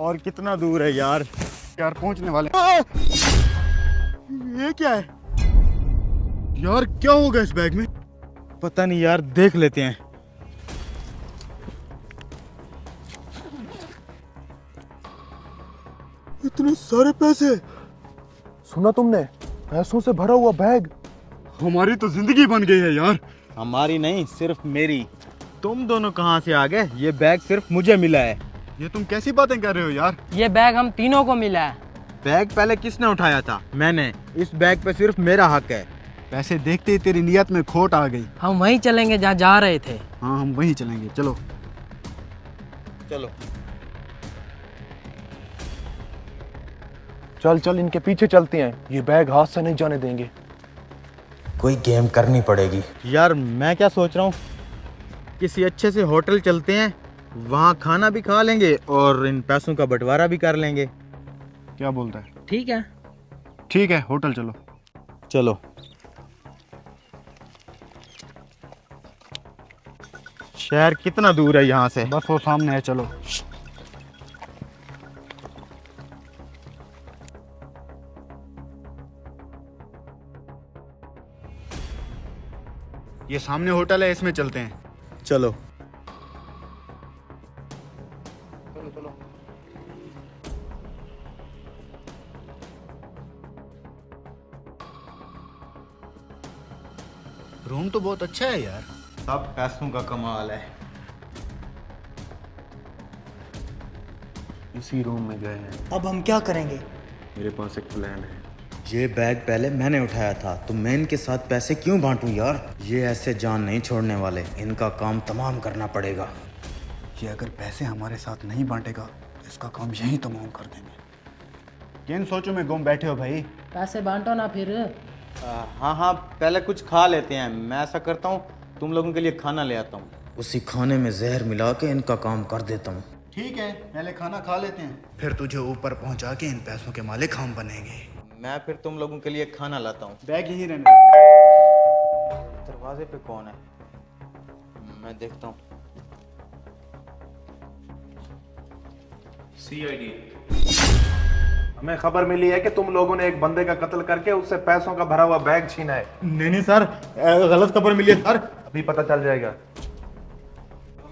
और कितना दूर है यार? यार पहुंचने वाले। ये क्या है यार? क्या होगा इस बैग में? पता नहीं यार, देख लेते हैं। इतने सारे पैसे! सुना तुमने? पैसों से भरा हुआ बैग। हमारी तो जिंदगी बन गई है यार। हमारी नहीं, सिर्फ मेरी। तुम दोनों कहाँ से आ गए? ये बैग सिर्फ मुझे मिला है। ये तुम कैसी बातें कर रहे हो यार? ये बैग हम तीनों को मिला है। बैग पहले किसने उठाया था? मैंने। इस बैग पे सिर्फ मेरा हक है। पैसे देखते ही तेरी नियत में खोट आ गई। हम वहीं चलेंगे जहाँ जा रहे थे। हाँ हम वहीं चलेंगे, चलो। चलो। चल चल इनके पीछे चलते हैं, ये बैग हाथ से नहीं जाने देंगे। कोई गेम करनी पड़ेगी। यार मैं क्या सोच रहा हूँ, किसी अच्छे से होटल चलते हैं, वहाँ खाना भी खा लेंगे और इन पैसों का बंटवारा भी कर लेंगे। क्या बोलता है? ठीक है। ठीक है, होटल चलो। चलो। शहर कितना दूर है यहाँ से? बस वो सामने है, चलो। ये सामने होटल है, इसमें चलते हैं। चलो। रूम तो बहुत अच्छा है यार। सब पैसों का कमाल है। इसी रूम में गए हैं। अब हम क्या करेंगे? मेरे पास एक प्लान है। ये बैग पहले मैंने उठाया था, तो मैं इनके साथ पैसे क्यों बांटूं यार? ये ऐसे जान नहीं छोड़ने वाले, इनका काम तमाम करना पड़ेगा। ये अगर पैसे हमारे साथ नहीं बांटेगा तो इसका काम यहीं तमाम कर देंगे। किन सोचों में गुम बैठे हो भाई? पैसे बांटो ना फिर। हाँ हाँ, पहले कुछ खा लेते हैं। मैं ऐसा करता हूँ, तुम लोगों के लिए खाना ले आता हूँ। उसी खाने में जहर मिला के इनका काम कर देता हूँ। ठीक है, पहले खाना खा लेते हैं, फिर तुझे ऊपर पहुंचा के इन पैसों के मालिक हम बनेंगे। मैं फिर तुम लोगों के लिए खाना लाता हूँ। बैग यहीं रहने दो। दरवाजे पे कौन है? मैं देखता हूँ। हमें खबर मिली है कि तुम लोगों ने एक बंदे का कत्ल करके उससे पैसों का भरा हुआ बैग छीना है। नहीं सर, गलत खबर मिली है सर। अभी पता चल जाएगा।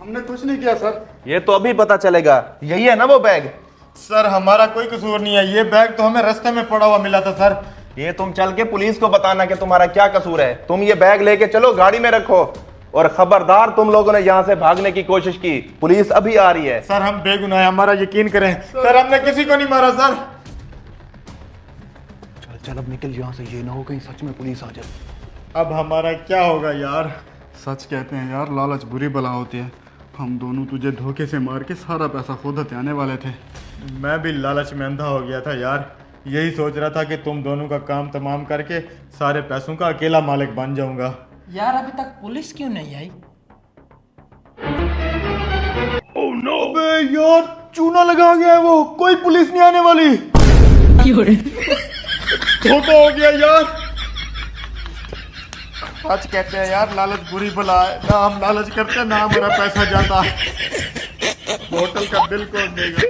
हमने कुछ नहीं किया सर। ये तो अभी पता चलेगा। यही है ना वो बैग? सर हमारा कोई कसूर नहीं है, ये बैग तो हमें रास्ते में पड़ा हुआ मिला था सर। ये तुम चल के पुलिस को बताना कि तुम्हारा क्या कसूर है। तुम ये बैग लेके चलो, गाड़ी में रखो, और खबरदार तुम लोगों ने यहाँ से भागने की कोशिश की, पुलिस अभी आ रही है। सर हम बेगुनाह हैं, हमारा यकीन करें। सर हमने किसी को नहीं मारा सर। चल चल अब निकल यहाँ से, ये ना हो कहीं सच में पुलिस आ जाए। अब हमारा क्या होगा यार? सच कहते हैं यार, लालच बुरी बला होती है। हम दोनों तुझे धोखे से मार के सारा पैसा खुद हथियाने वाले थे। मैं भी लालच में अंधा हो गया था यार। यही सोच रहा था कि तुम दोनों का काम तमाम करके सारे पैसों का अकेला मालिक बन जाऊंगा। यार अभी तक पुलिस क्यों नहीं आई? अबे यार, चूना लगा गया है वो, कोई पुलिस नहीं आने वाली। धोखा हो गया यार। सच कहते हैं यार, लालच बुरी बला है। ना हम लालच करते, ना हमारा पैसा जाता। होटल का बिल कौन देगा?